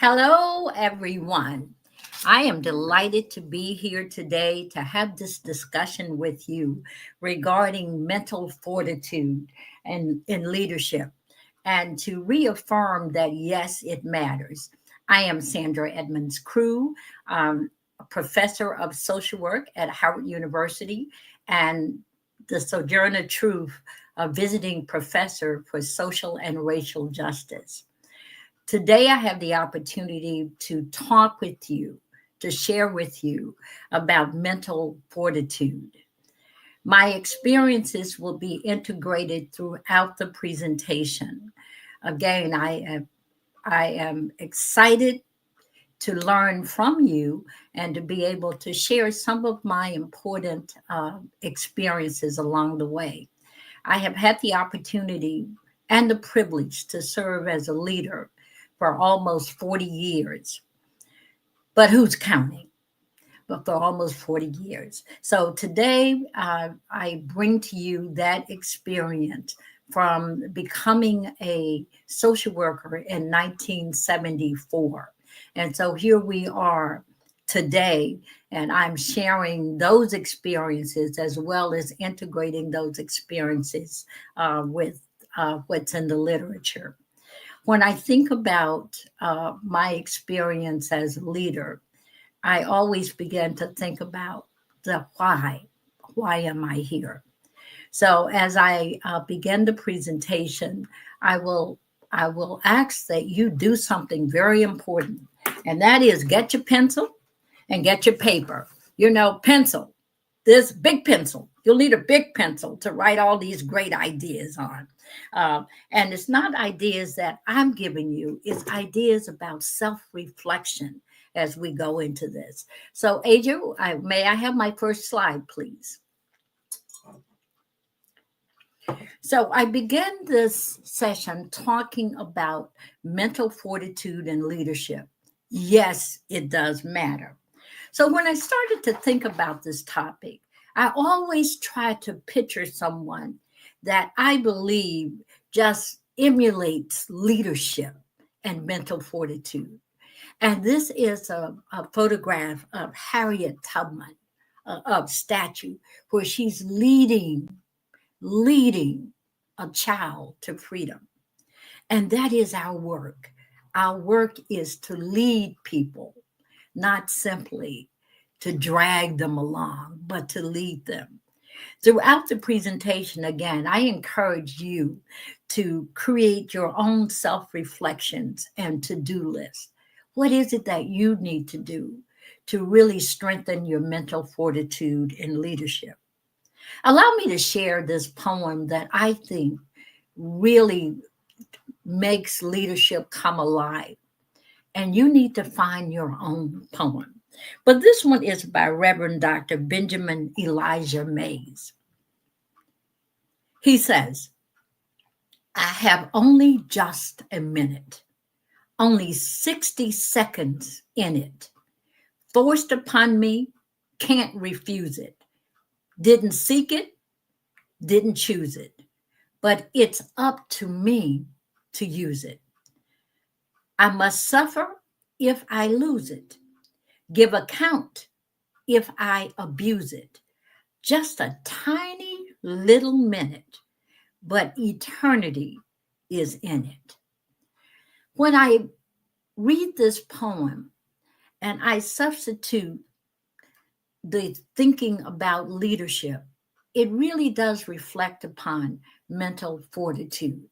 Hello, everyone. I am delighted to be here today to have this discussion with you regarding mental fortitude and in leadership and to reaffirm that yes, it matters. I am Sandra Edmonds Crew, a professor of social work at Howard University and the Sojourner Truth, a visiting professor for social and racial justice. Today, I have the opportunity to talk with you, to share with you about mental fortitude. My experiences will be integrated throughout the presentation. Again, I am excited to learn from you and to be able to share some of my important experiences along the way. I have had the opportunity and the privilege to serve as a leader for almost 40 years. But who's counting? But for almost 40 years. So today, I bring to you that experience from becoming a social worker in 1974. And so here we are today, and I'm sharing those experiences as well as integrating those experiences with what's in the literature. When I think about my experience as a leader, I always begin to think about the why. Why am I here? So as I begin the presentation, I will I will ask that you do something very important, and that is get your pencil and get your paper. Pencil, this big pencil. You'll need a big pencil to write all these great ideas on. And it's not ideas that I'm giving you, it's ideas about self reflection as we go into this. So, Adrian, may I have my first slide, please? So, I began this session talking about mental fortitude and leadership. Yes, it does matter. So, when I started to think about this topic, I always try to picture someone that I believe just emulates leadership and mental fortitude. And this is a photograph of Harriet Tubman, of statue, where she's leading a child to freedom. And that is our work. Our work is to lead people, not simply to drag them along, but to lead them. Throughout the presentation, again, I encourage you to create your own self reflections and to do lists. What is it that you need to do to really strengthen your mental fortitude in leadership? Allow me to share this poem that I think really makes leadership come alive. And you need to find your own poem. But this one is by Reverend Dr. Benjamin Elijah Mays. He says, I have only just a minute, only 60 seconds in it. Forced upon me, can't refuse it. Didn't seek it, didn't choose it. But it's up to me to use it. I must suffer if I lose it. Give account if I abuse it. Just a tiny little minute, but eternity is in it. When I read this poem and I substitute the thinking about leadership, it really does reflect upon mental fortitude.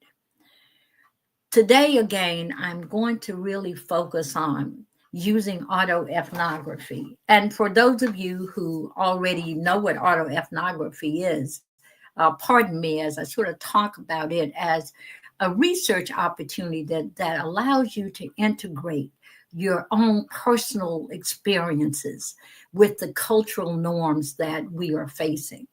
Today, again, I'm going to really focus on using autoethnography. And for those of you who already know what autoethnography is, pardon me as I sort of talk about it as a research opportunity that allows you to integrate your own personal experiences with the cultural norms that we are facing.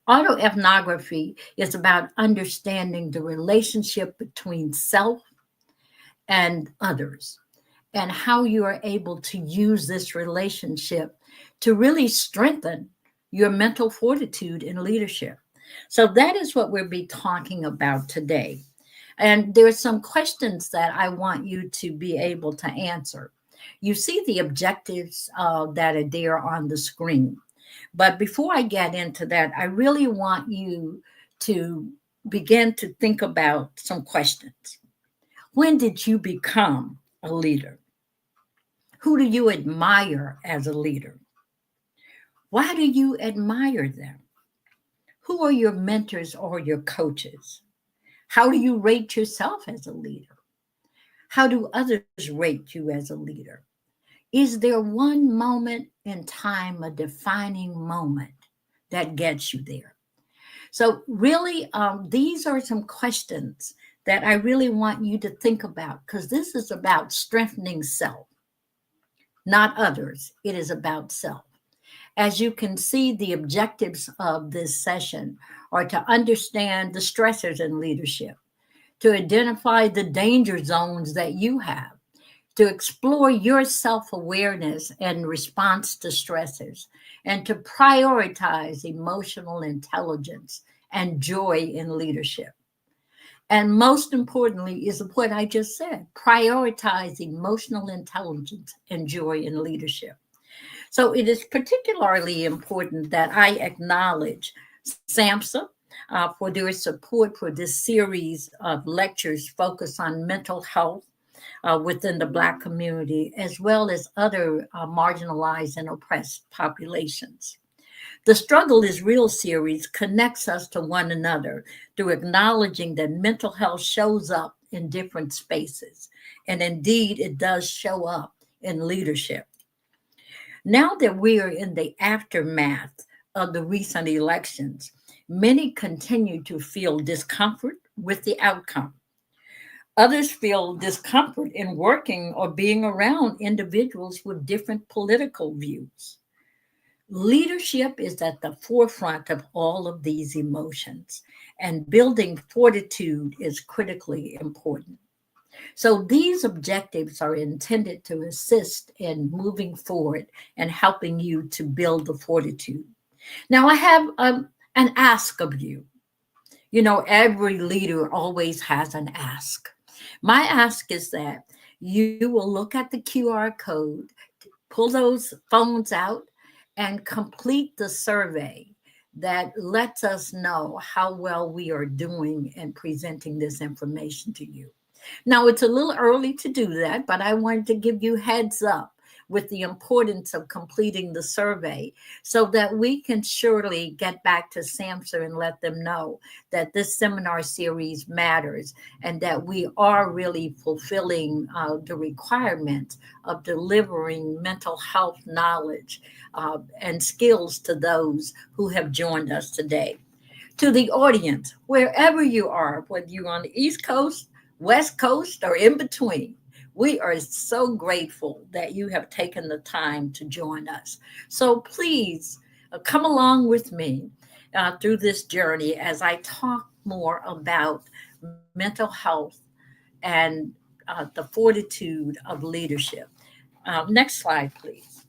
Autoethnography is about understanding the relationship between self and others and how you are able to use this relationship to really strengthen your mental fortitude in leadership. So that is what we'll be talking about today. And there's some questions that I want you to be able to answer. You see the objectives that are there on the screen. But before I get into that, I really want you to begin to think about some questions. When did you become a leader? Who do you admire as a leader? Why do you admire them? Who are your mentors or your coaches? How do you rate yourself as a leader? How do others rate you as a leader? Is there one moment in time, a defining moment that gets you there? So, really, these are some questions that I really want you to think about because this is about strengthening self, not others. It is about self. As you can see, the objectives of this session are to understand the stressors in leadership, to identify the danger zones that you have, to explore your self awareness and response to stressors, and to prioritize emotional intelligence and joy in leadership. And most importantly, is what I just said, prioritize emotional intelligence and joy in leadership. So it is particularly important that I acknowledge SAMHSA for their support for this series of lectures focused on mental health within the Black community, as well as other marginalized and oppressed populations. The Struggle is Real series connects us to one another through acknowledging that mental health shows up in different spaces. And indeed, it does show up in leadership. Now that we are in the aftermath of the recent elections, many continue to feel discomfort with the outcome. Others feel discomfort in working or being around individuals with different political views. Leadership is at the forefront of all of these emotions, and building fortitude is critically important. So, these objectives are intended to assist in moving forward and helping you to build the fortitude. Now, I have an ask of you. You know, every leader always has an ask. My ask is that you will look at the QR code, pull those phones out, and complete the survey that lets us know how well we are doing in presenting this information to you. Now, it's a little early to do that, but I wanted to give you heads up with the importance of completing the survey so that we can surely get back to SAMHSA and let them know that this seminar series matters and that we are really fulfilling the requirement of delivering mental health knowledge and skills to those who have joined us today. To the audience, wherever you are, whether you're on the East Coast, West Coast, or in between, we are so grateful that you have taken the time to join us. So please come along with me through this journey as I talk more about mental health and the fortitude of leadership. Next slide, please.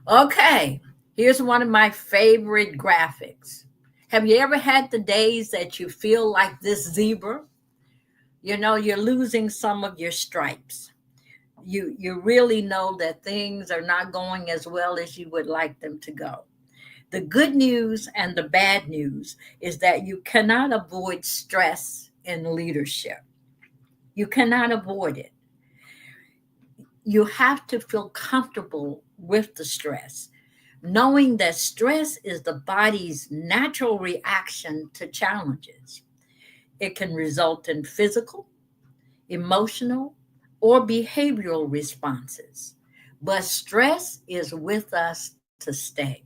Okay, here's one of my favorite graphics. Have you ever had the days that you feel like this zebra? You know, you're losing some of your stripes. You really know that things are not going as well as you would like them to go. The good news and the bad news is that you cannot avoid stress in leadership. You cannot avoid it. You have to feel comfortable with the stress, knowing that stress is the body's natural reaction to challenges. It can result in physical, emotional, or behavioral responses. But stress is with us to stay.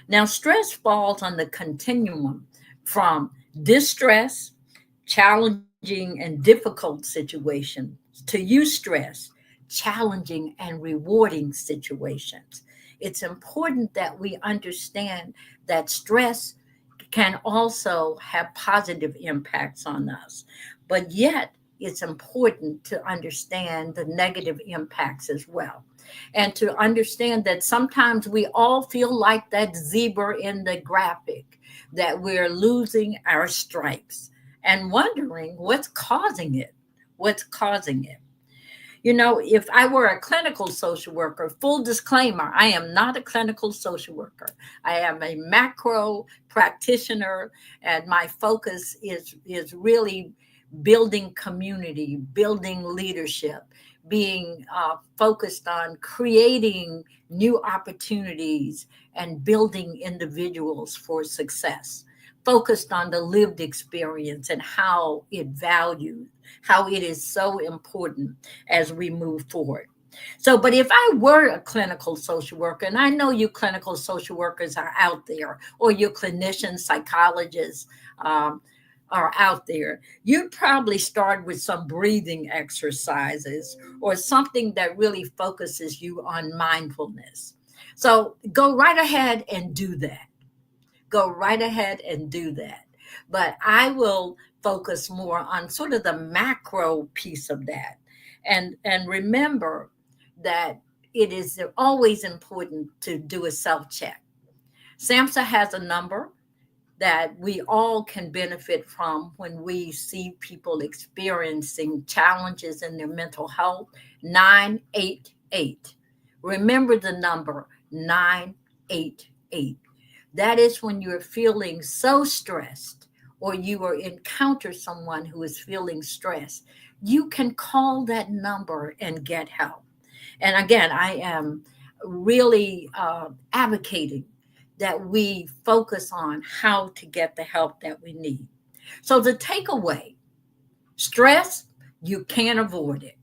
Now, stress falls on the continuum from distress, challenging, and difficult situations to eustress, challenging and rewarding situations. It's important that we understand that stress can also have positive impacts on us. But yet, it's important to understand the negative impacts as well. And to understand that sometimes we all feel like that zebra in the graphic, that we're losing our stripes and wondering what's causing it. What's causing it? You know, if I were a clinical social worker, full disclaimer, I am not a clinical social worker. I am a macro practitioner, and my focus is really building community, building leadership, being focused on creating new opportunities and building individuals for success, focused on the lived experience and how it values, how it is so important as we move forward. So, but if I were a clinical social worker, and I know you clinical social workers are out there, or your clinicians, psychologists are out there, you'd probably start with some breathing exercises or something that really focuses you on mindfulness. So, go right ahead and do that. Go right ahead and do that. But I will focus more on sort of the macro piece of that. And remember that it is always important to do a self check. SAMHSA has a number that we all can benefit from when we see people experiencing challenges in their mental health. 988. Remember the number 988. That is when you're feeling so stressed or you are encounter someone who is feeling stressed. You can call that number and get help. And again, I am really advocating that we focus on how to get the help that we need. So, the takeaway, stress, you can't avoid it.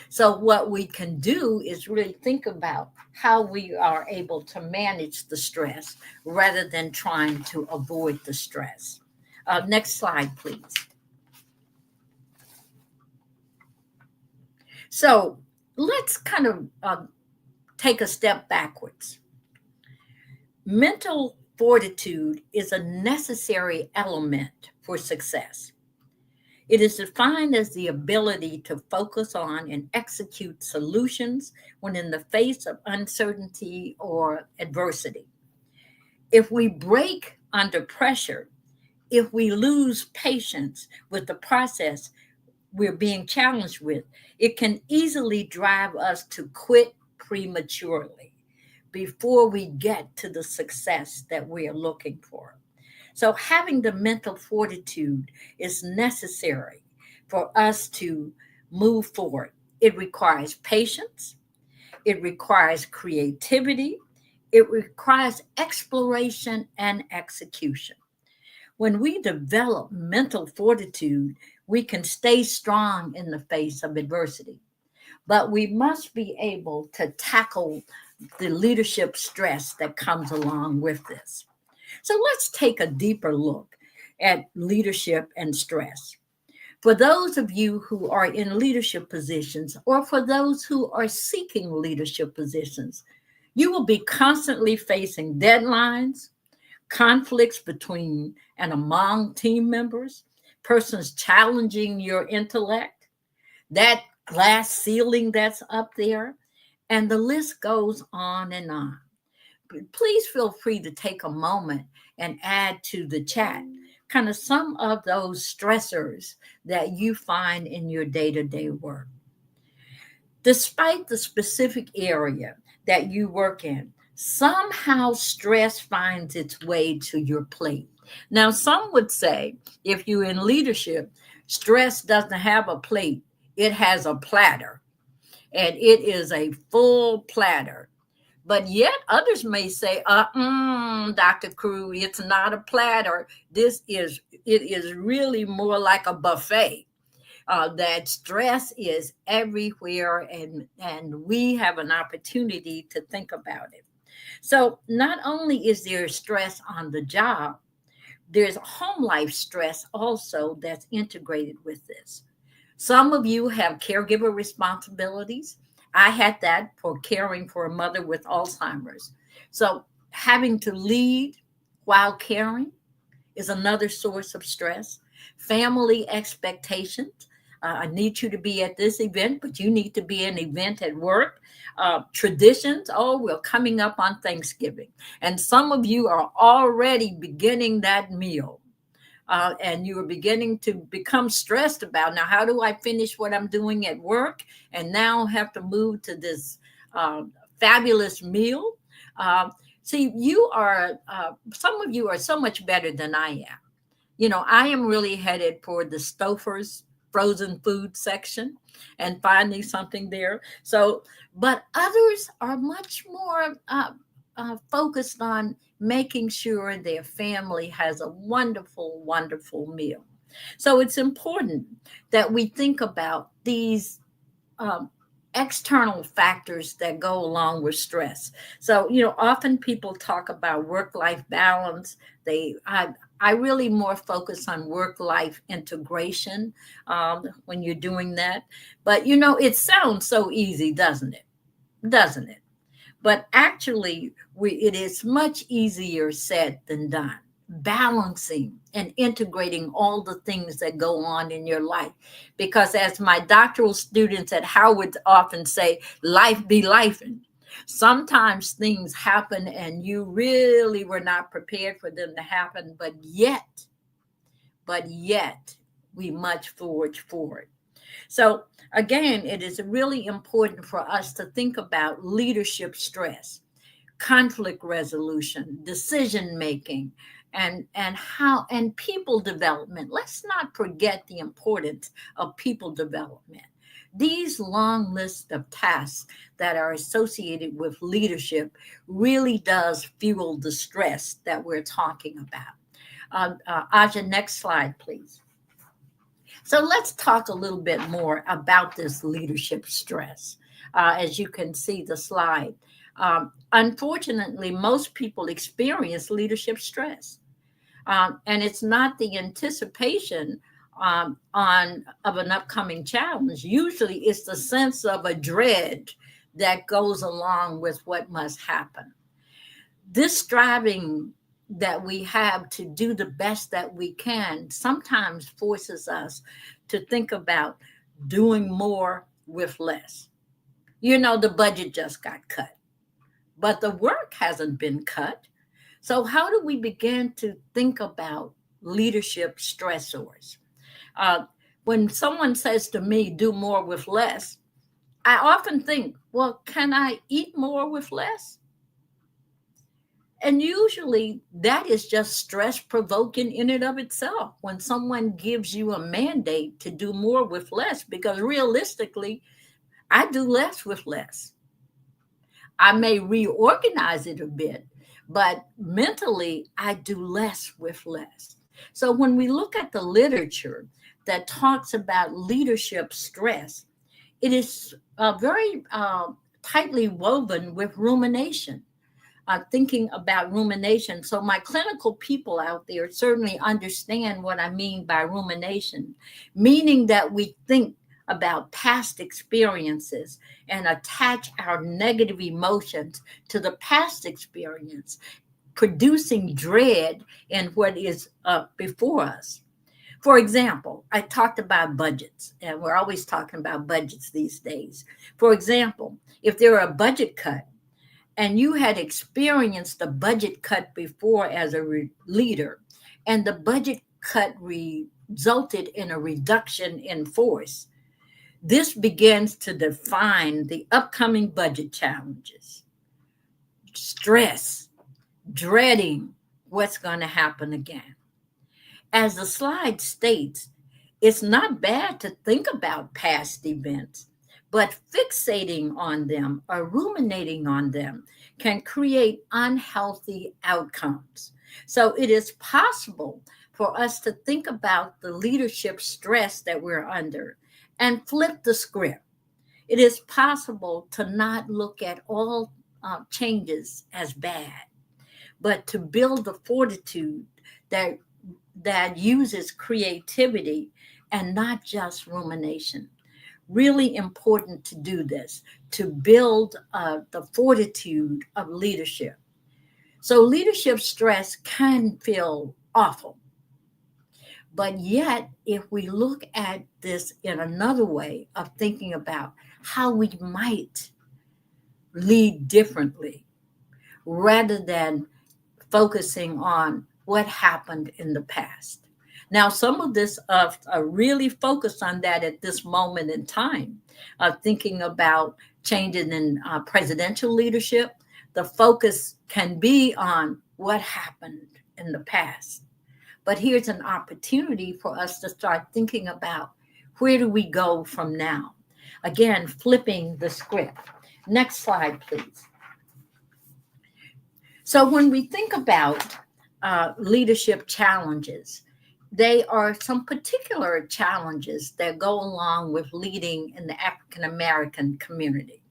So, what we can do is really think about how we are able to manage the stress rather than trying to avoid the stress. Next slide, please. So, let's kind of take a step backwards. Mental fortitude is a necessary element for success. It is defined as the ability to focus on and execute solutions when in the face of uncertainty or adversity. If we break under pressure, if we lose patience with the process we're being challenged with, it can easily drive us to quit prematurely before we get to the success that we are looking for. So, having the mental fortitude is necessary for us to move forward. It requires patience, it requires creativity, it requires exploration and execution. When we develop mental fortitude, we can stay strong in the face of adversity. But we must be able to tackle the leadership stress that comes along with this. So let's take a deeper look at leadership and stress. For those of you who are in leadership positions, or for those who are seeking leadership positions, you will be constantly facing deadlines, conflicts between and among team members, persons challenging your intellect, that glass ceiling that's up there, and the list goes on and on. Please feel free to take a moment and add to the chat kind of some of those stressors that you find in your day to day work. Despite the specific area that you work in, somehow stress finds its way to your plate. Now, some would say if you're in leadership, stress doesn't have a plate, it has a platter, and it is a full platter. But yet others may say, Dr. Crew, it's not a platter. It is really more like a buffet. That stress is everywhere, and we have an opportunity to think about it. So not only is there stress on the job, there's home life stress also that's integrated with this. Some of you have caregiver responsibilities. I had that for caring for a mother with Alzheimer's. So having to lead while caring is another source of stress. Family expectations. I need you to be at this event, but you need to be an event at work. Traditions. Oh, we're coming up on Thanksgiving. And some of you are already beginning that meal. And you are beginning to become stressed about, now, how do I finish what I'm doing at work and now have to move to this uh, fabulous meal? Uh, See, some of you are so much better than I am. I am really headed for the Stouffer's frozen food section and finding something there. So, but others are much more focused on making sure their family has a wonderful, wonderful meal. So it's important that we think about these um, external factors that go along with stress. So, often people talk about work-life balance. I really more focus on work-life integration when you're doing that. But it sounds so easy, doesn't it? Doesn't it? But actually, it is much easier said than done. Balancing and integrating all the things that go on in your life. Because as my doctoral students at Howard often say, life be lifing. Sometimes things happen and you really were not prepared for them to happen, but yet, we much forge forward. So, again, it is really important for us to think about leadership stress, conflict resolution, decision making, and people development. Let's not forget the importance of people development. These long lists of tasks that are associated with leadership really does fuel the stress that we're talking about. Aja, next slide, please. So let's talk a little bit more about this leadership stress. As you can see the slide, unfortunately, most people experience leadership stress, and it's not the anticipation on of an upcoming challenge. Usually, it's the sense of a dread that goes along with what must happen. This striving that we have to do the best that we can sometimes forces us to think about doing more with less. The budget just got cut, but the work hasn't been cut. So, how do we begin to think about leadership stressors? Uh, when someone says to me, do more with less, I often think, well, can I eat more with less? And usually that is just stress provoking in and of itself when someone gives you a mandate to do more with less, because realistically, I do less with less. I may reorganize it a bit, but mentally, I do less with less. So when we look at the literature that talks about leadership stress, it is very tightly woven with rumination, thinking about rumination. So, my clinical people out there certainly understand what I mean by rumination, meaning that we think about past experiences and attach our negative emotions to the past experience, producing dread in what is before us. For example, I talked about budgets, and we're always talking about budgets these days. For example, if there are a budget cut, and you had experienced a budget cut before as a leader, and the budget cut resulted in a reduction in force, this begins to define the upcoming budget challenges. Stress, dreading what's going to happen again. As the slide states, it's not bad to think about past events, but fixating on them or ruminating on them can create unhealthy outcomes. So it is possible for us to think about the leadership stress that we're under and flip the script. It is possible to not look at all changes as bad, but to build the fortitude that uses creativity and not just rumination. Really important to do this, to build the fortitude of leadership. So leadership stress can feel awful, But yet, if we look at this in another way of thinking about how we might lead differently rather than focusing on what happened in the past. Now, some of this are really focused on that at this moment in time, thinking about changes in presidential leadership. The focus can be on what happened in the past. But here's an opportunity for us to start thinking about where do we go from now? Again, flipping the script. Next slide, please. So when we think about leadership challenges, they are some particular challenges that go along with leading in the African American community.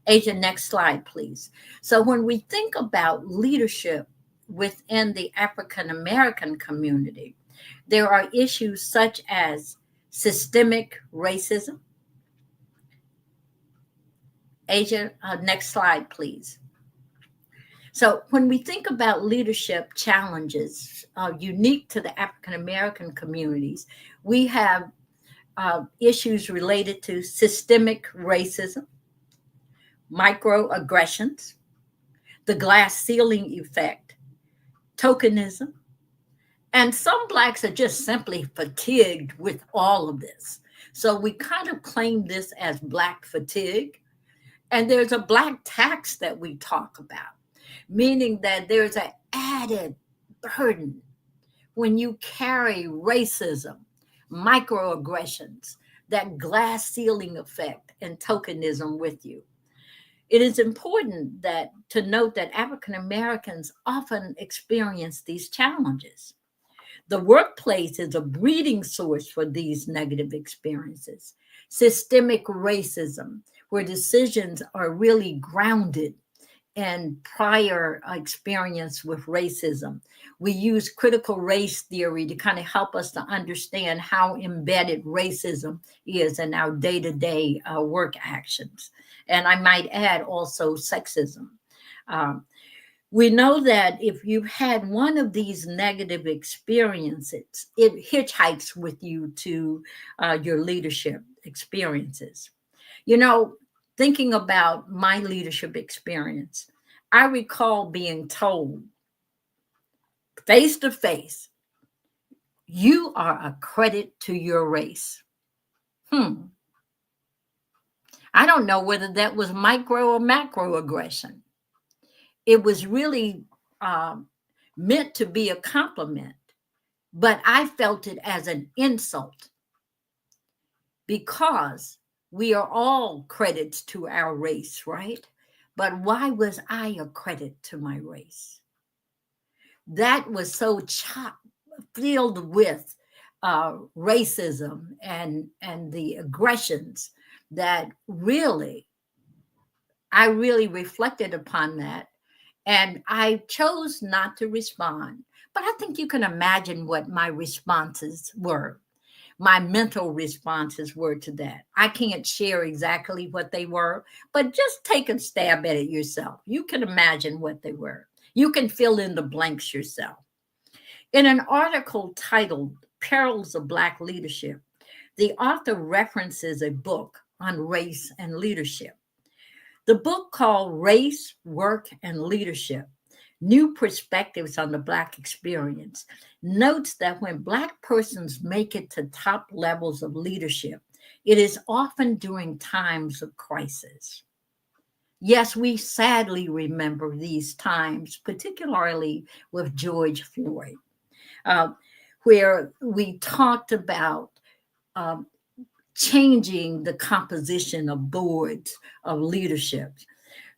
Asia, next slide, please. So when we think about leadership within the African American community, there are issues such as systemic racism. Asia, next slide, please. So, when we think about leadership challenges unique to the African American communities, we have issues related to systemic racism, microaggressions, the glass ceiling effect, tokenism, and some Blacks are just simply fatigued with all of this. So, we kind of claim this as Black fatigue. And there's a Black tax that we talk about, meaning that there's an added burden when you carry racism, microaggressions, that glass ceiling effect, and tokenism with you. It is important that to note that African Americans often experience these challenges. The workplace is a breeding source for these negative experiences. Systemic racism, where decisions are really grounded and prior experience with racism. We use critical race theory to kind of help us to understand how embedded racism is in our day to day work actions. And I might add also sexism. Um, we know that if you've had one of these negative experiences, it hitchhikes with you to your leadership experiences. You know, thinking about my leadership experience, I recall being told face to face, you are a credit to your race. Hmm. I don't know whether that was micro or macro aggression. It was really um, meant to be a compliment, but I felt it as an insult because we are all credits to our race, right? But why was I a credit to my race? That was so filled with racism and the aggressions that really I really reflected upon that, and I chose not to respond. But I think you can imagine what my responses were, my mental responses were to that. I can't share exactly what they were, but just take a stab at it yourself. You can imagine what they were. You can fill in the blanks yourself. In an article titled Perils of Black Leadership, the author references a book on race and leadership. The book called Race, Work, and Leadership: New Perspectives on the Black Experience notes that when Black persons make it to top levels of leadership, it is often during times of crisis. Yes, we sadly remember these times, particularly with George Floyd, uh, where we talked about um, changing the composition of boards of leadership.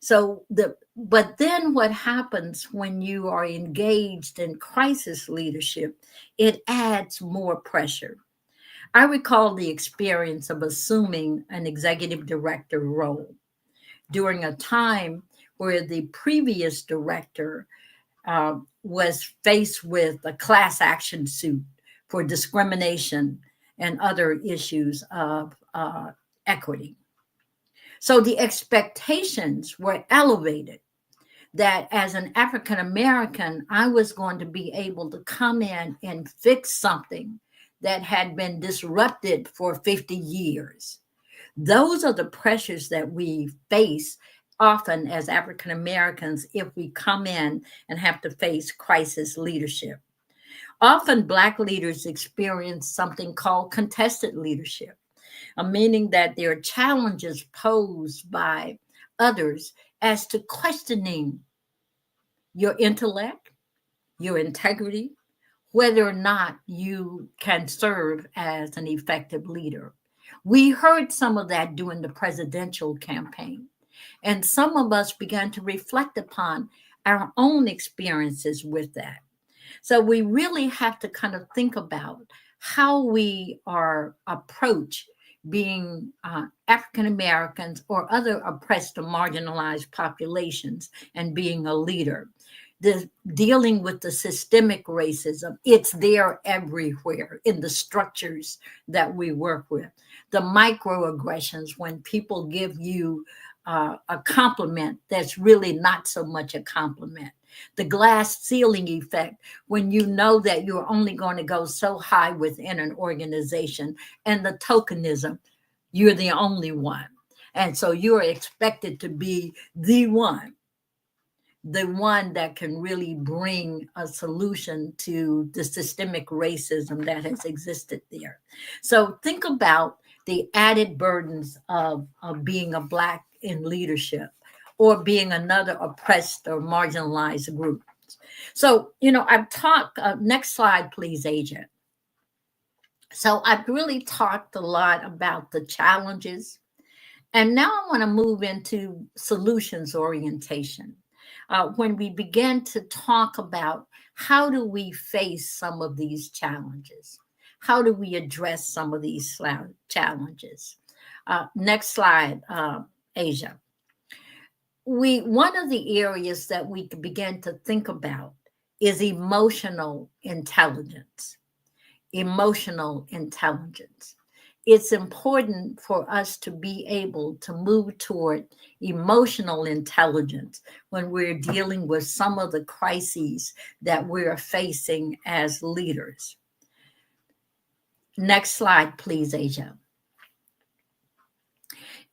But then what happens when you are engaged in crisis leadership, it adds more pressure. I recall the experience of assuming an executive director role during a time where the previous director was faced with a class action suit for discrimination and other issues of equity. So the expectations were elevated that as an African American, I was going to be able to come in and fix something that had been disrupted for 50 years. Those are the pressures that we face often as African Americans if we come in and have to face crisis leadership. Often, Black leaders experience something called contested leadership, a meaning that there are challenges posed by others as to questioning your intellect, your integrity, whether or not you can serve as an effective leader. We heard some of that during the presidential campaign, and some of us began to reflect upon our own experiences with that. So we really have to kind of think about how we are approach being African Americans or other oppressed or marginalized populations and being a leader. Dealing with the systemic racism, it's there everywhere in the structures that we work with. The microaggressions, when people give you a compliment that's really not so much a compliment. The glass ceiling effect, when you know that you're only going to go so high within an organization, and the tokenism, you're the only one. And so you're expected to be the one that can really bring a solution to the systemic racism that has existed there. So think about the added burdens of being a Black in leadership or being another oppressed or marginalized group. So, I've talked, next slide, please, Agent. So I've really talked a lot about the challenges, and now I want to move into solutions orientation. When we begin to talk about how do we face some of these challenges? How do we address some of these challenges? Next slide, Asia. One of the areas that we can begin to think about is emotional intelligence. Emotional intelligence. It's important for us to be able to move toward emotional intelligence when we're dealing with some of the crises that we're facing as leaders. Next slide, please, Asia.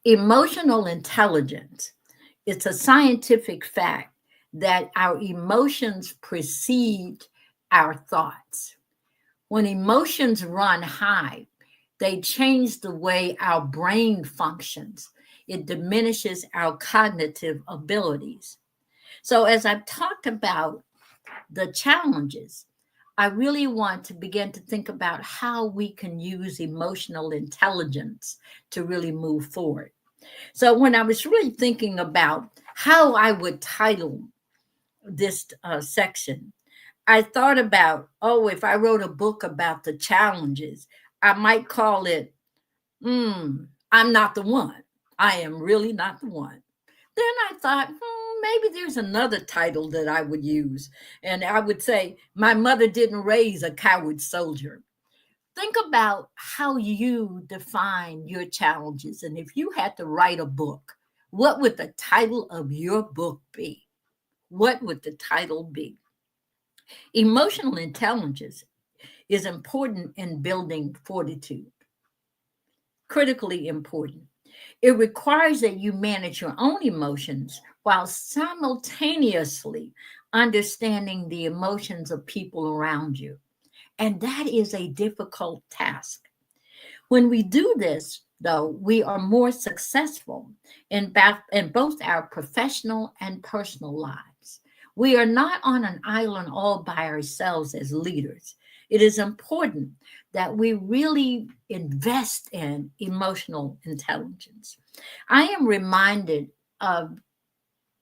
Emotional intelligence. It's a scientific fact that our emotions precede our thoughts. When emotions run high, they change the way our brain functions. It diminishes our cognitive abilities. So, as I've talked about the challenges, I really want to begin to think about how we can use emotional intelligence to really move forward. So, when I was really thinking about how I would title this section, I thought about, if I wrote a book about the challenges, I might call it, I'm not the one. I am really not the one. Then I thought, maybe there's another title that I would use. And I would say, My Mother Didn't Raise a Coward Soldier. Think about how you define your challenges. And if you had to write a book, what would the title of your book be? What would the title be? Emotional intelligence is important in building fortitude, critically important. It requires that you manage your own emotions while simultaneously understanding the emotions of people around you. And that is a difficult task. When we do this, though, we are more successful in both our professional and personal lives. We are not on an island all by ourselves as leaders. It is important that we really invest in emotional intelligence. I am reminded of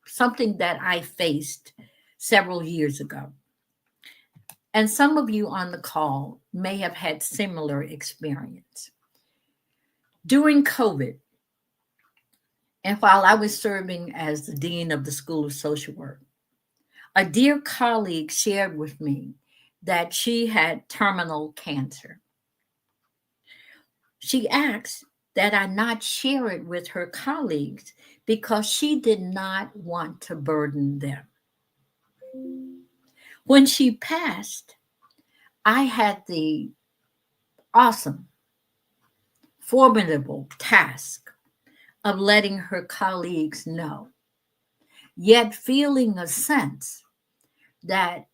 something that I faced several years ago. And some of you on the call may have had similar experience. During COVID, and while I was serving as the Dean of the School of Social Work, a dear colleague shared with me that she had terminal cancer. She asked that I not share it with her colleagues because she did not want to burden them. When she passed, I had the awesome, formidable task of letting her colleagues know, yet feeling a sense that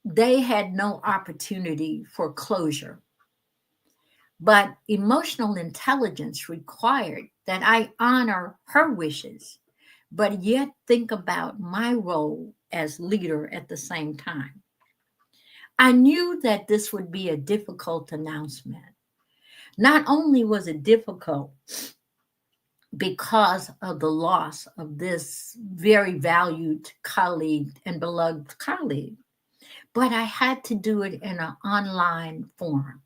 they had no opportunity for closure. But emotional intelligence required that I honor her wishes, but yet think about my role as leader at the same time. I knew that this would be a difficult announcement. Not only was it difficult because of the loss of this very valued colleague and beloved colleague, but I had to do it in an online form.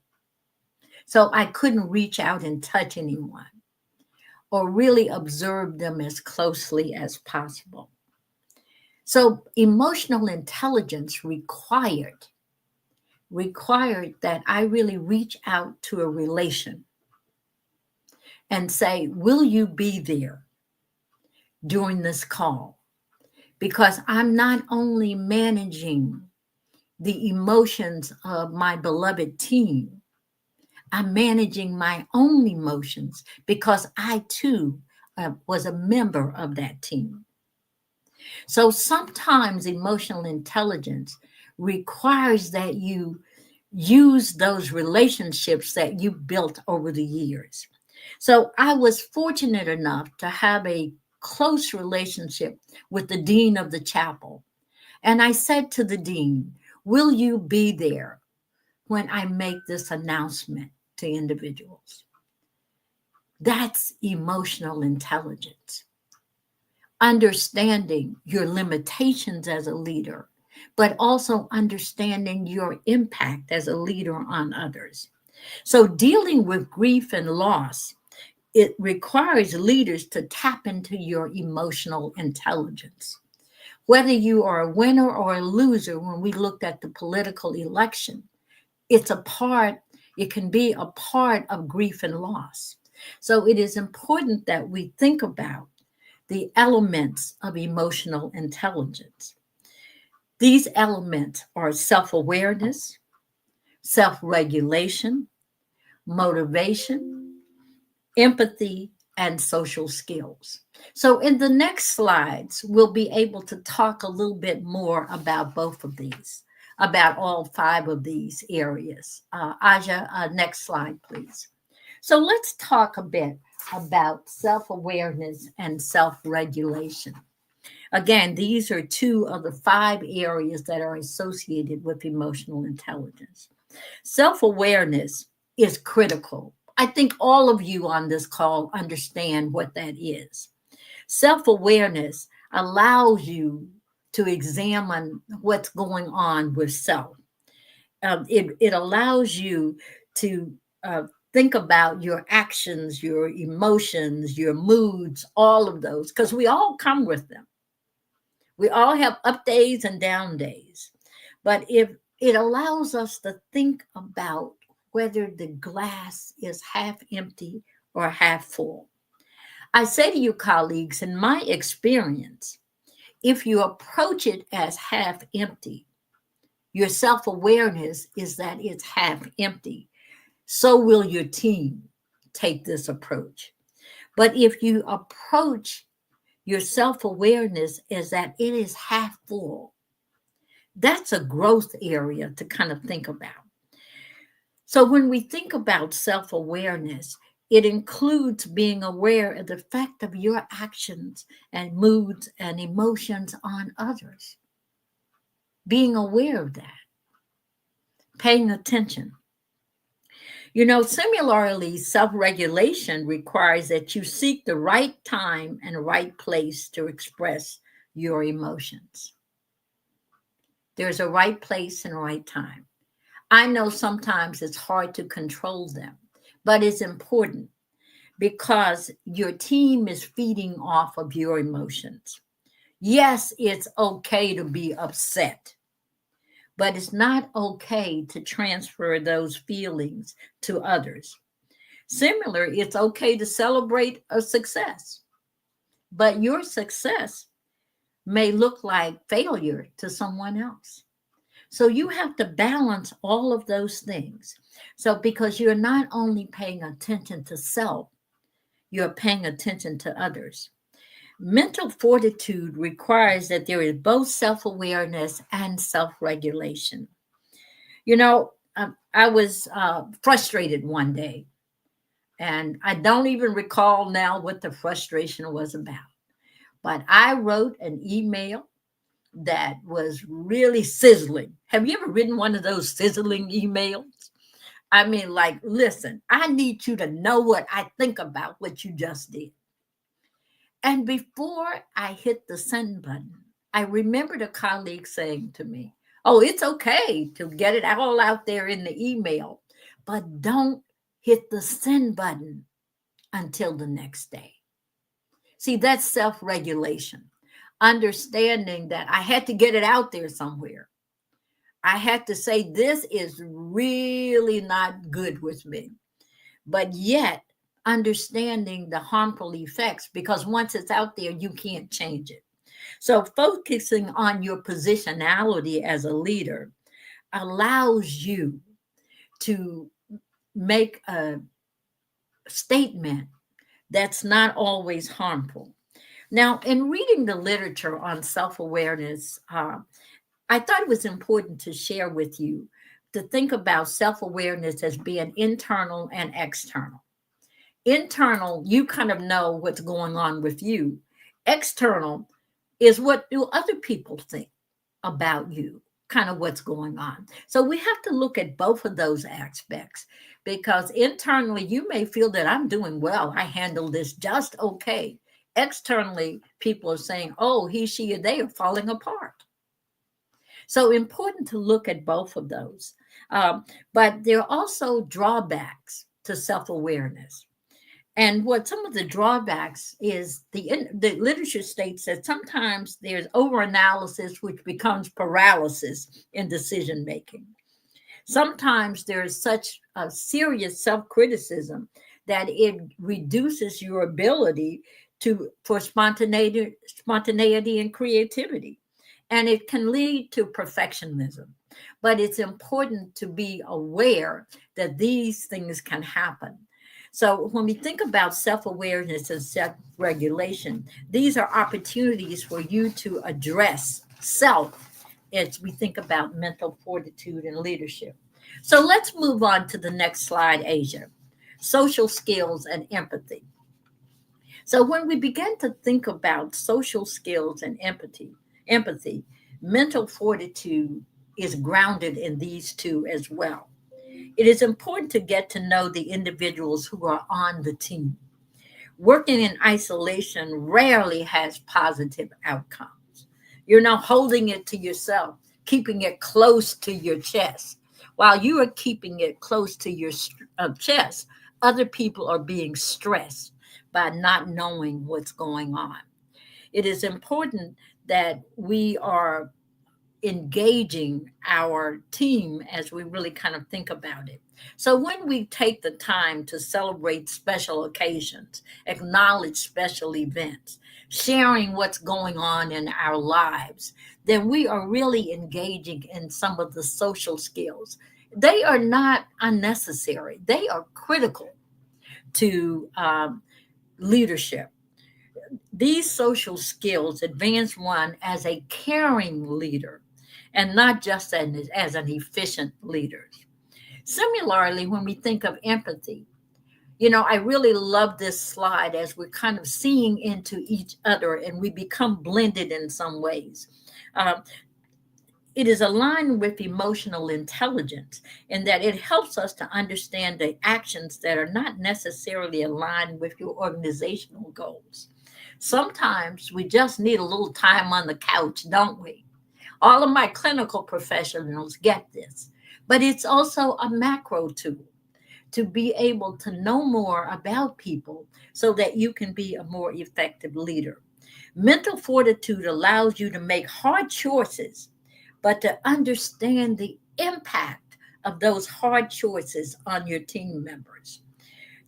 So I couldn't reach out and touch anyone or really observe them as closely as possible. So emotional intelligence required that I really reach out to a relation and say, will you be there during this call? Because I'm not only managing the emotions of my beloved team, I'm managing my own emotions because I too was a member of that team. So sometimes emotional intelligence requires that you use those relationships that you built over the years. So I was fortunate enough to have a close relationship with the dean of the chapel. And I said to the dean, will you be there when I make this announcement to individuals? That's emotional intelligence, understanding your limitations as a leader, but also understanding your impact as a leader on others. So, dealing with grief and loss, it requires leaders to tap into your emotional intelligence. Whether you are a winner or a loser, when we looked at the political election, it's a part, it can be a part of grief and loss. So, it is important that we think about the elements of emotional intelligence. These elements are self awareness, self regulation, motivation, empathy, and social skills. So, in the next slides, we'll be able to talk a little bit more about both of these, about all five of these areas. Aja, next slide, please. So, let's talk a bit about self awareness and self regulation. Again, these are two of the five areas that are associated with emotional intelligence. Self awareness is critical. I think all of you on this call understand what that is. Self awareness allows you to examine what's going on with self. It allows you to think about your actions, your emotions, your moods, all of those, because we all come with them. We all have up days and down days. But if it allows us to think about whether the glass is half empty or half full. I say to you, colleagues, in my experience, if you approach it as half empty, your self awareness is that it's half empty. So will your team take this approach. But if you approach your self awareness as that it is half full, that's a growth area to kind of think about. So when we think about self awareness, it includes being aware of the effect of your actions and moods and emotions on others. Being aware of that, paying attention. Similarly, self regulation requires that you seek the right time and right place to express your emotions. There's a right place and a right time. I know sometimes it's hard to control them, but it's important because your team is feeding off of your emotions. Yes, it's okay to be upset, but it's not okay to transfer those feelings to others. Similar, it's okay to celebrate a success, but your success may look like failure to someone else. So you have to balance all of those things. So because you're not only paying attention to self, you're paying attention to others. Mental fortitude requires that there is both self awareness and self regulation. You know, I was frustrated one day, and I don't even recall now what the frustration was about. But I wrote an email that was really sizzling. Have you ever written one of those sizzling emails? I mean, like, listen, I need you to know what I think about what you just did. And before I hit the send button, I remembered a colleague saying to me, "Oh, it's okay to get it all out there in the email, but don't hit the send button until the next day." See, that's self regulation, understanding that I had to get it out there somewhere. I had to say, this is really not good with me, but yet understanding the harmful effects, because once it's out there, you can't change it. So, focusing on your positionality as a leader allows you to make a statement that's not always harmful. Now, in reading the literature on self awareness, I thought it was important to share with you to think about self awareness as being internal and external. Internal, you kind of know what's going on with you. External is what do other people think about you, kind of what's going on. So we have to look at both of those aspects, because internally you may feel that I'm doing well, I handle this just okay. Externally, people are saying, oh, he, she, or they are falling apart. So important to look at both of those. But there are also drawbacks to self awareness. And what some of the drawbacks is, the literature states that sometimes there's overanalysis, which becomes paralysis in decision making. Sometimes there is such a serious self criticism that it reduces your ability for spontaneity and creativity, and it can lead to perfectionism. But it's important to be aware that these things can happen. So when we think about self-awareness and self-regulation, these are opportunities for you to address self as we think about mental fortitude and leadership. So let's move on to the next slide, Asia. Social skills and empathy. So when we begin to think about social skills and empathy, mental fortitude is grounded in these two as well. It is important to get to know the individuals who are on the team. Working in isolation rarely has positive outcomes. You're not holding it to yourself, keeping it close to your chest. While you are keeping it close to your chest, other people are being stressed by not knowing what's going on. It is important that we are engaging our team as we really kind of think about it. So, when we take the time to celebrate special occasions, acknowledge special events, sharing what's going on in our lives, then we are really engaging in some of the social skills. They are not unnecessary, they are critical to leadership. These social skills advance one as a caring leader and not just as an efficient leader. Similarly, when we think of empathy, I really love this slide as we're kind of seeing into each other and we become blended in some ways. Uh, it is aligned with emotional intelligence in that it helps us to understand the actions that are not necessarily aligned with your organizational goals. Sometimes we just need a little time on the couch, don't we? All of my clinical professionals get this, but it's also a macro tool to be able to know more about people so that you can be a more effective leader. Mental fortitude allows you to make hard choices, but to understand the impact of those hard choices on your team members.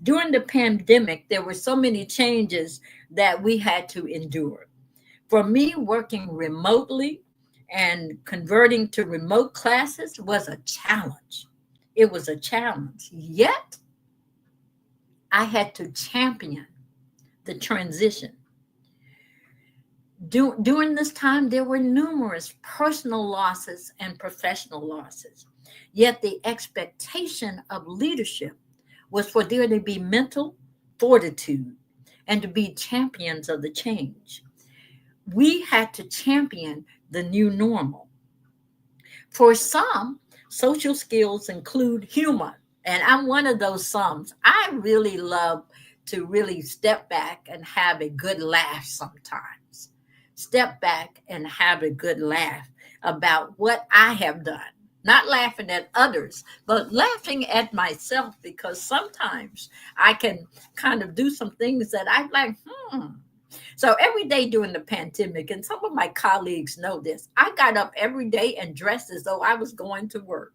During the pandemic, there were so many changes that we had to endure. For me, working remotely and converting to remote classes was a challenge. It was a challenge. Yet, I had to champion the transition. During this time, there were numerous personal losses and professional losses. Yet, the expectation of leadership was for there to be mental fortitude and to be champions of the change. We had to champion the new normal. For some, social skills include humor, and I'm one of those some. I really love to really step back and have a good laugh sometimes. Step back and have a good laugh about what I have done. Not laughing at others, but laughing at myself because sometimes I can kind of do some things that I'm like, so every day during the pandemic, and some of my colleagues know this, I got up every day and dressed as though I was going to work.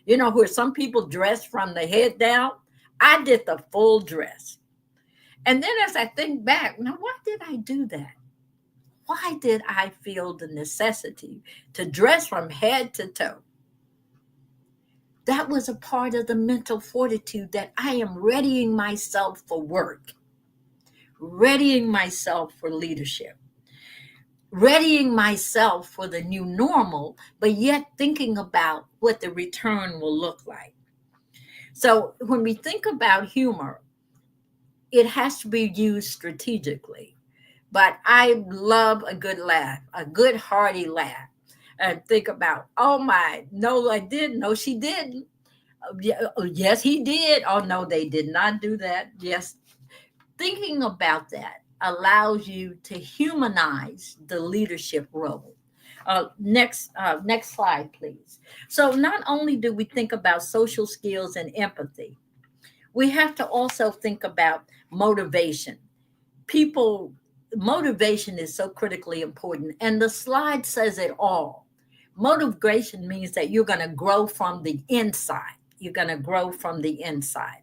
You know, where some people dress from the head down, I did the full dress. And then as I think back, now why did I do that? Why did I feel the necessity to dress from head to toe? That was a part of the mental fortitude that I am readying myself for work, readying myself for leadership, readying myself for the new normal, but yet thinking about what the return will look like. So when we think about humor, it has to be used strategically. But I love a good laugh, a good hearty laugh. And think about, oh my, no, I didn't. No, she didn't. Yes, he did. Oh no, they did not do that. Yes, thinking about that allows you to humanize the leadership role. Next slide, please. So not only do we think about social skills and empathy, we have to also think about motivation. People, motivation is so critically important, and the slide says it all. Motivation means that you're going to grow from the inside. You're going to grow from the inside.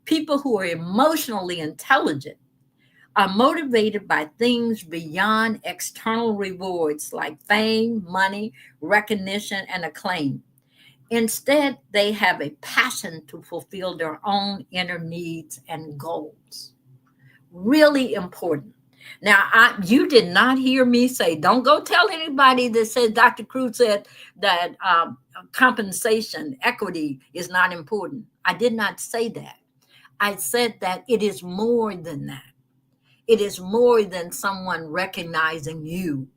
People who are emotionally intelligent are motivated by things beyond external rewards like fame, money, recognition, and acclaim. Instead, they have a passion to fulfill their own inner needs and goals. Really important. Now, you did not hear me say, don't go tell anybody that said Dr. Cruz said that compensation, equity is not important. I did not say that. I said that it is more than that. It is more than someone recognizing you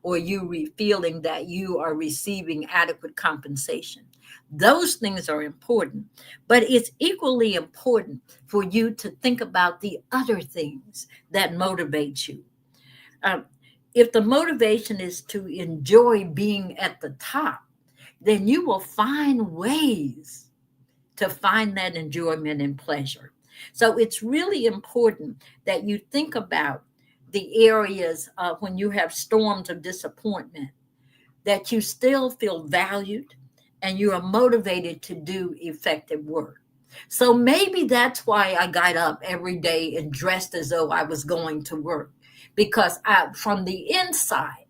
or you feeling that you are receiving adequate compensation. Those things are important, but it's equally important for you to think about the other things that motivate you. Um, if the motivation is to enjoy being at the top, then you will find ways to find that enjoyment and pleasure. So it's really important that you think about the areas when you have storms of disappointment, that you still feel valued and you are motivated to do effective work. So maybe that's why I got up every day and dressed as though I was going to work, because from the inside,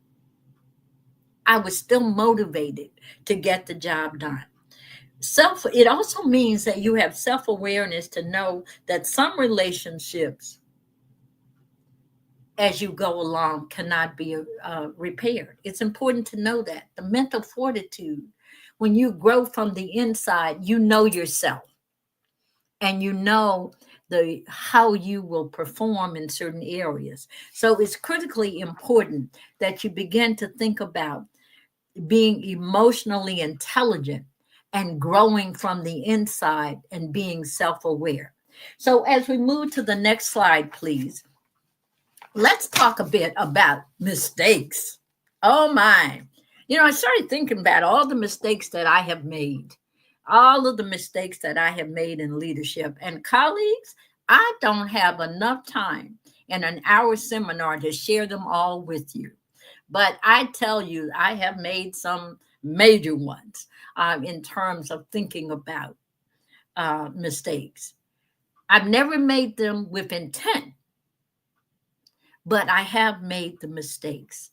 I was still motivated to get the job done. It also means that you have self-awareness to know that some relationships as you go along cannot be repaired. It's important to know that the mental fortitude, when you grow from the inside, you know yourself and you know the how you will perform in certain areas. So it's critically important that you begin to think about being emotionally intelligent and growing from the inside and being self aware. So, as we move to the next slide, please, let's talk a bit about mistakes. Oh, my. You know, I started thinking about all the mistakes that I have made, all of the mistakes that I have made in leadership. And colleagues, I don't have enough time in an hour seminar to share them all with you. But I tell you, I have made some major ones in terms of thinking about mistakes. I've never made them with intent, but I have made the mistakes.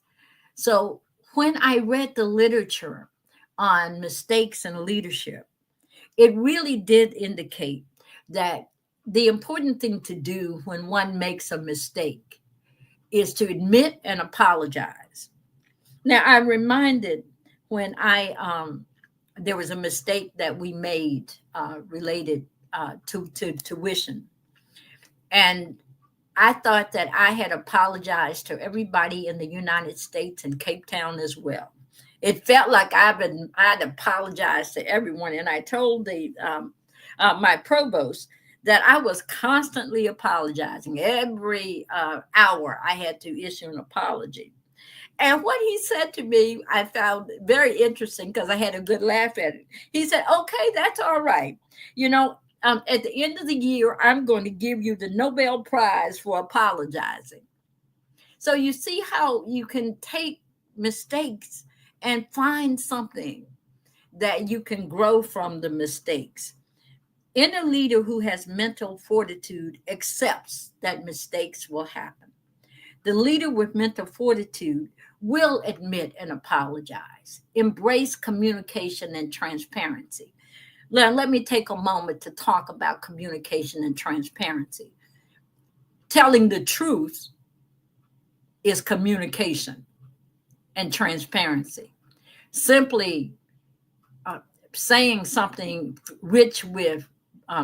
So When I read the literature on mistakes in leadership, it really did indicate that the important thing to do when one makes a mistake is to admit and apologize. Now, I'm reminded when there was a mistake that we made related to tuition. And I thought that I had apologized to everybody in the United States and Cape Town as well. It felt like I'd apologized to everyone, and I told my provost that I was constantly apologizing. Every hour, I had to issue an apology. And what he said to me, I found very interesting because I had a good laugh at it. He said, "Okay, that's all right. You know, at the end of the year, I'm going to give you the Nobel Prize for apologizing." So you see how you can take mistakes and find something that you can grow from the mistakes. In a leader who has mental fortitude accepts that mistakes will happen. The leader with mental fortitude will admit and apologize, embrace communication and transparency. Now, let me take a moment to talk about communication and transparency. Telling the truth is communication and transparency. Simply uh, saying something rich with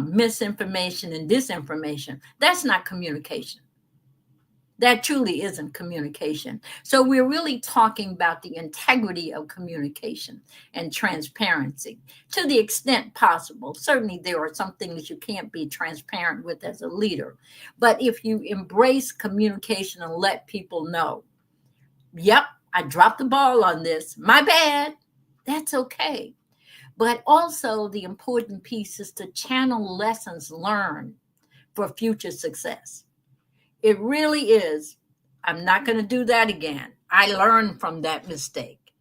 misinformation and disinformation, that's not communication. That truly isn't communication. So we're really talking about the integrity of communication and transparency to the extent possible. Certainly, there are some things you can't be transparent with as a leader. But if you embrace communication and let people know, yep, I dropped the ball on this, my bad, that's okay. But also, the important piece is to channel lessons learned for future success. It really is. I'm not going to do that again. I learned from that mistake.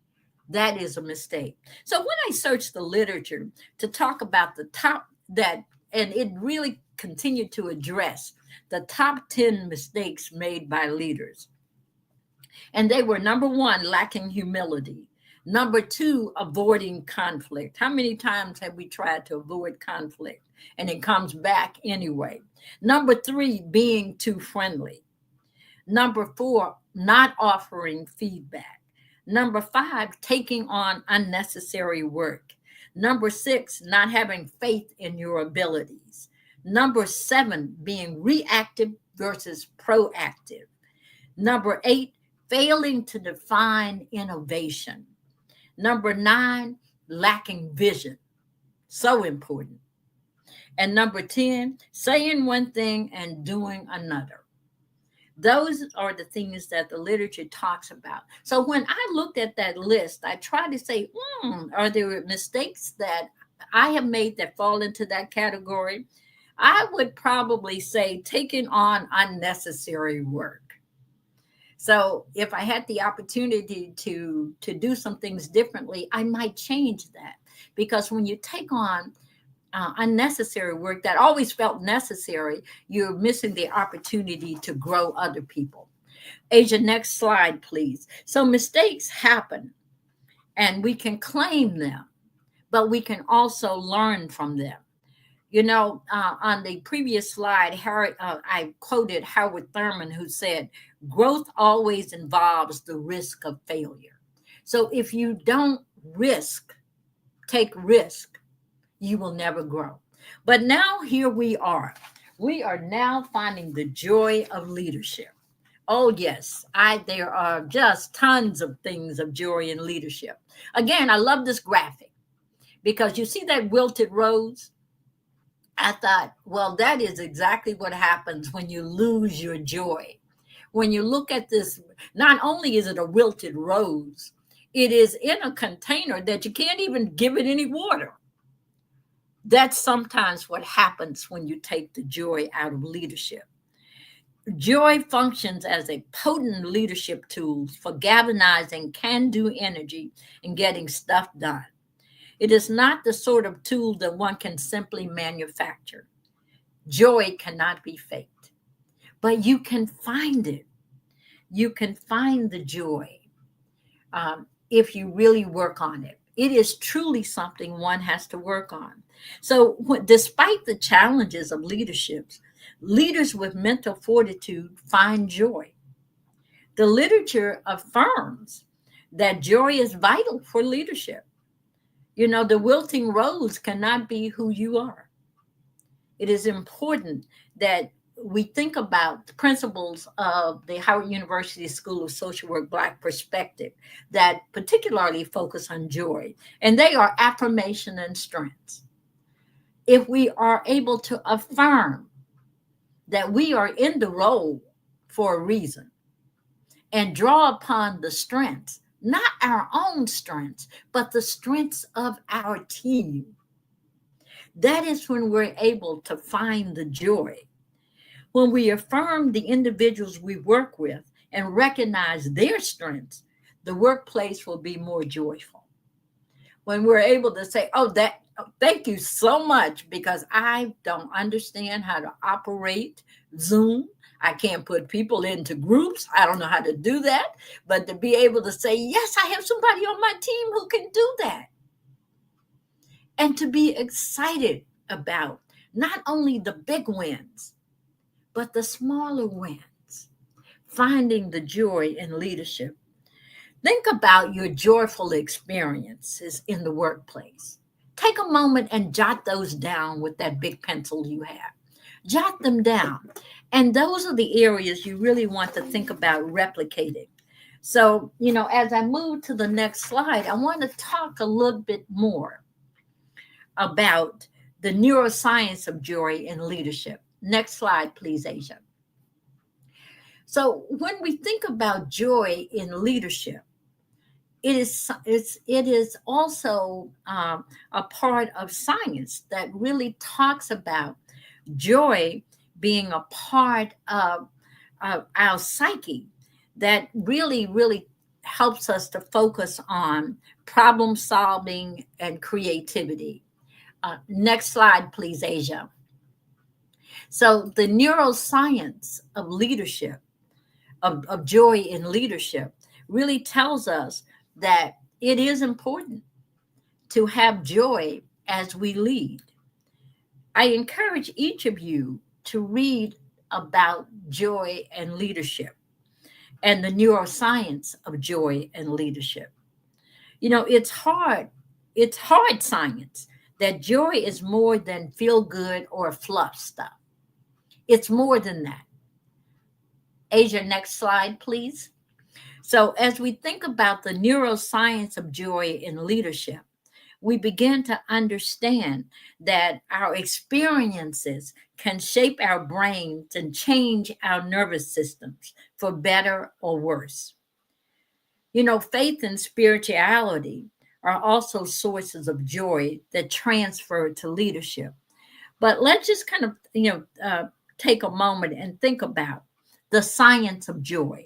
That is a mistake. So when I searched the literature to talk about the top that, and it really continued to address the top 10 mistakes made by leaders. And they were: number one, lacking humility. Number two, avoiding conflict. How many times have we tried to avoid conflict and it comes back anyway? Number three, being too friendly. Number four, not offering feedback. Number five, taking on unnecessary work. Number six, not having faith in your abilities. Number seven, being reactive versus proactive. Number eight, failing to define innovation. Number nine, lacking vision. So important. And number 10, saying one thing and doing another. Those are the things that the literature talks about. So when I looked at that list, I tried to say, are there mistakes that I have made that fall into that category? I would probably say taking on unnecessary work. So if I had the opportunity to do some things differently, I might change that. Because when you take on unnecessary work that always felt necessary, you're missing the opportunity to grow other people. Asia, next slide, please. So mistakes happen and we can claim them, but we can also learn from them. You know, on the previous slide, I quoted Howard Thurman, who said, growth always involves the risk of failure. So if you don't take risk, you will never grow. But now here we are. We are now finding the joy of leadership. Oh yes, there are just tons of things of joy in leadership. Again, I love this graphic because you see that wilted rose. I thought, well, that is exactly what happens when you lose your joy. When you look at this, not only is it a wilted rose, it is in a container that you can't even give it any water. That's sometimes what happens when you take the joy out of leadership. Joy functions as a potent leadership tool for galvanizing can do energy and getting stuff done. It is not the sort of tool that one can simply manufacture. Joy cannot be faked, but you can find it. You can find the joy. if you really work on it. It is truly something one has to work on. So, despite the challenges of leadership, leaders with mental fortitude find joy. The literature affirms that joy is vital for leadership. You know, the wilting rose cannot be who you are. It is important that we think about the principles of the Howard University School of Social Work Black Perspective that particularly focus on joy, and they are affirmation and strengths. If we are able to affirm that we are in the role for a reason and draw upon the strengths, not our own strengths, but the strengths of our team, that is when we're able to find the joy. When we affirm the individuals we work with and recognize their strengths, the workplace will be more joyful. When we're able to say, thank you so much, because I don't understand how to operate Zoom. I can't put people into groups. I don't know how to do that. But to be able to say, yes, I have somebody on my team who can do that. And to be excited about not only the big wins, but the smaller wins, finding the joy in leadership. Think about your joyful experiences in the workplace. Take a moment and jot those down with that big pencil you have. Jot them down. And those are the areas you really want to think about replicating. So, as I move to the next slide, I want to talk a little bit more about the neuroscience of joy in leadership. Next slide, please, Asia. So when we think about joy in leadership, it is also a part of science that really talks about joy being a part of our psyche that really helps us to focus on problem solving and creativity. Next slide, please, Asia. So the neuroscience of leadership, of joy in leadership, really tells us that it is important to have joy as we lead. I encourage each of you to read about joy and leadership and the neuroscience of joy and leadership. It's hard science that joy is more than feel good or fluff stuff. It's more than that. Asia, next slide, please. So, as we think about the neuroscience of joy in leadership, we begin to understand that our experiences can shape our brains and change our nervous systems for better or worse. Faith and spirituality are also sources of joy that transfer to leadership. But let's just kind of, take a moment and think about the science of joy.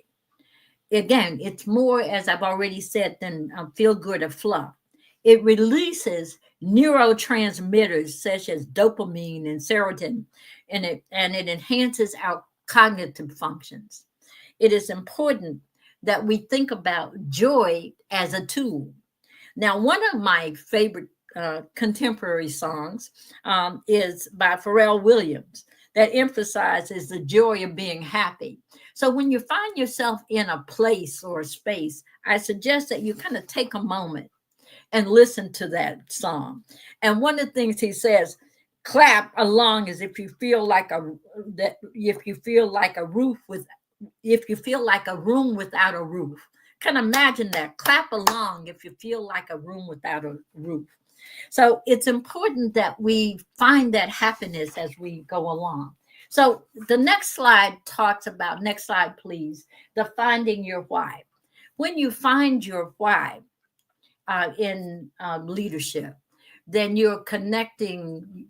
Again, it's more, as I've already said, than feel good or fluff. It releases neurotransmitters such as dopamine and serotonin, and it enhances our cognitive functions. It is important that we think about joy as a tool. Now, one of my favorite contemporary songs is by Pharrell Williams that emphasizes the joy of being happy. So when you find yourself in a place or a space, I suggest that you kind of take a moment and listen to that song. And one of the things he says, clap along as if you feel like a roof with if you feel like a room without a roof. Kind of imagine that. Clap along if you feel like a room without a roof. So it's important that we find that happiness as we go along. So the next slide talks about, next slide, please, the finding your why. When you find your why in leadership, then you're connecting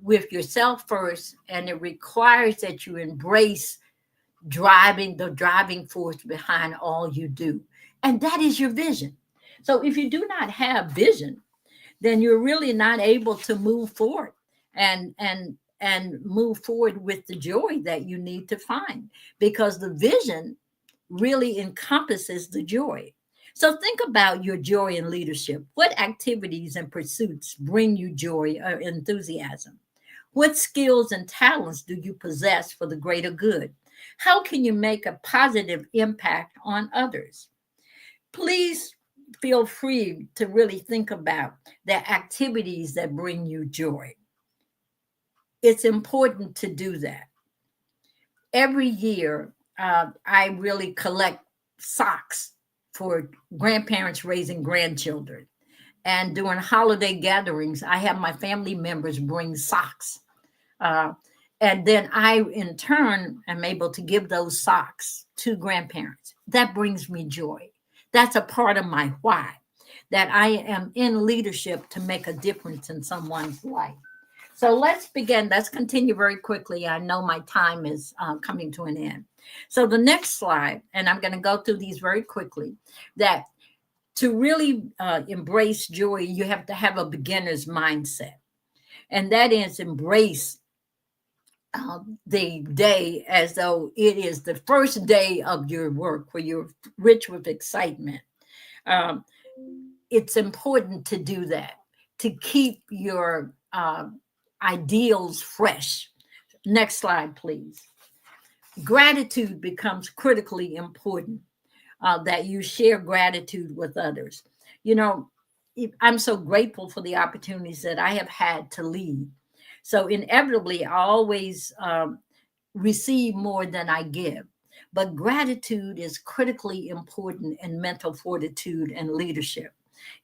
with yourself first, and it requires that you embrace the driving force behind all you do. And that is your vision. So if you do not have vision, then you're really not able to move forward and move forward with the joy that you need to find, because the vision really encompasses the joy. So think about your joy in leadership. What activities and pursuits bring you joy or enthusiasm? What skills and talents do you possess for the greater good? How can you make a positive impact on others? Please feel free to really think about the activities that bring you joy. It's important to do that. Every year, I really collect socks for grandparents raising grandchildren. And during holiday gatherings, I have my family members bring socks. Uh, and then I, in turn, am able to give those socks to grandparents. That brings me joy. That's a part of my why, that I am in leadership to make a difference in someone's life. So let's begin. Let's continue very quickly. I know my time is coming to an end. So the next slide, and I'm going to go through these very quickly, that to really embrace joy, you have to have a beginner's mindset. And that is embrace the day as though it is the first day of your work where you're rich with excitement. Um, it's important to do that, to keep your ideals fresh. Next slide, please. Gratitude becomes critically important, that you share gratitude with others. You know, I'm so grateful for the opportunities that I have had to lead. So inevitably, I always receive more than I give. But gratitude is critically important in mental fortitude and leadership.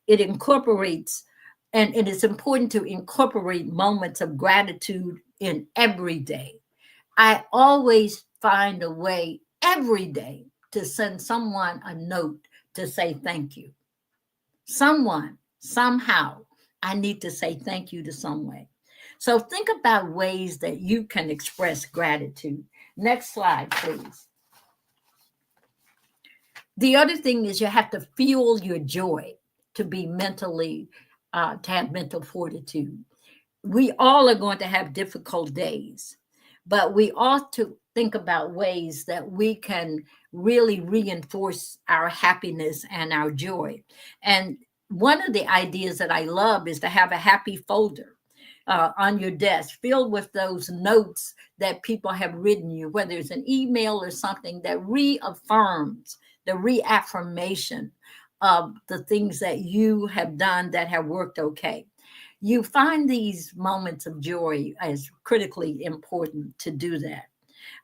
It incorporates, and it is important to incorporate moments of gratitude in every day. I always find a way every day to send someone a note to say thank you. Someone, somehow, I need to say thank you to someone. So think about ways that you can express gratitude. Next slide, please. The other thing is you have to fuel your joy to be mentally, to have mental fortitude. We all are going to have difficult days, but we ought to think about ways that we can really reinforce our happiness and our joy. And one of the ideas that I love is to have a happy folder on your desk filled with those notes that people have written you, whether it's an email or something that reaffirms the reaffirmation of the things that you have done that have worked okay. You find these moments of joy as critically important to do that.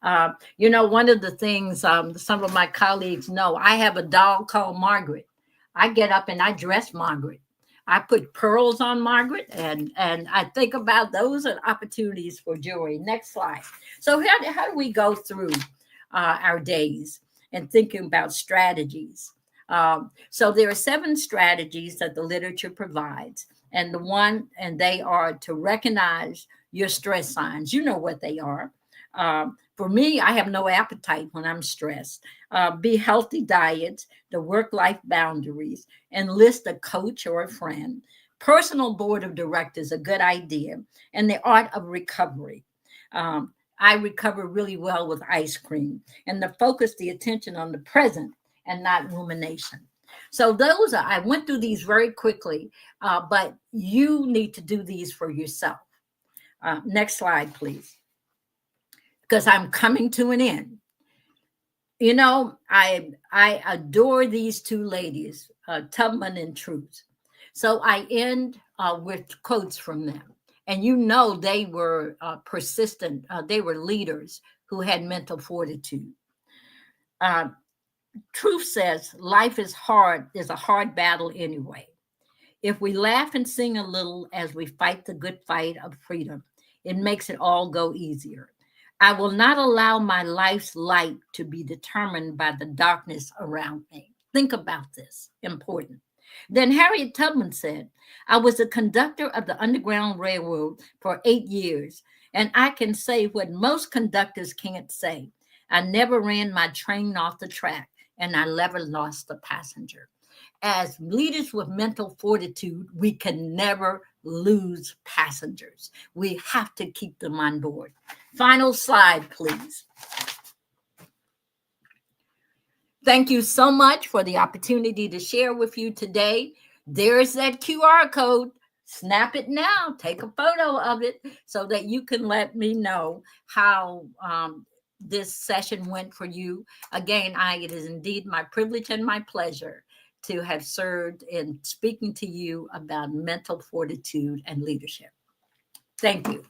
One of the things some of my colleagues know, I have a dog called Margaret. I get up and I dress Margaret. I put pearls on Margaret, and I think about those are opportunities for joy. Next slide. So how do we go through our days and thinking about strategies? So there are 7 strategies that the literature provides, and they are to recognize your stress signs. You know what they are. For me, I have no appetite when I'm stressed. Be healthy diets, the work-life boundaries, enlist a coach or a friend. Personal board of directors, a good idea, and the art of recovery. I recover really well with ice cream, and to focus the attention on the present and not rumination. So I went through these very quickly, but you need to do these for yourself. Next slide, please, because I'm coming to an end. I adore these 2 ladies, Tubman and Truth. So I end with quotes from them. And they were persistent. They were leaders who had mental fortitude. Uh, Truth says life is a hard battle anyway. If we laugh and sing a little as we fight the good fight of freedom, it makes it all go easier. I will not allow my life's light to be determined by the darkness around me. Think about this, important. Then Harriet Tubman said, I was a conductor of the Underground Railroad for 8 years, and I can say what most conductors can't say. I never ran my train off the track, and I never lost a passenger. As leaders with mental fortitude, we can never lose passengers. We have to keep them on board. Final slide, please. Thank you so much for the opportunity to share with you today. There's that QR code. Snap it now. Take a photo of it so that you can let me know how this session went for you. Again, it is indeed my privilege and my pleasure to have served in speaking to you about mental fortitude and leadership. Thank you.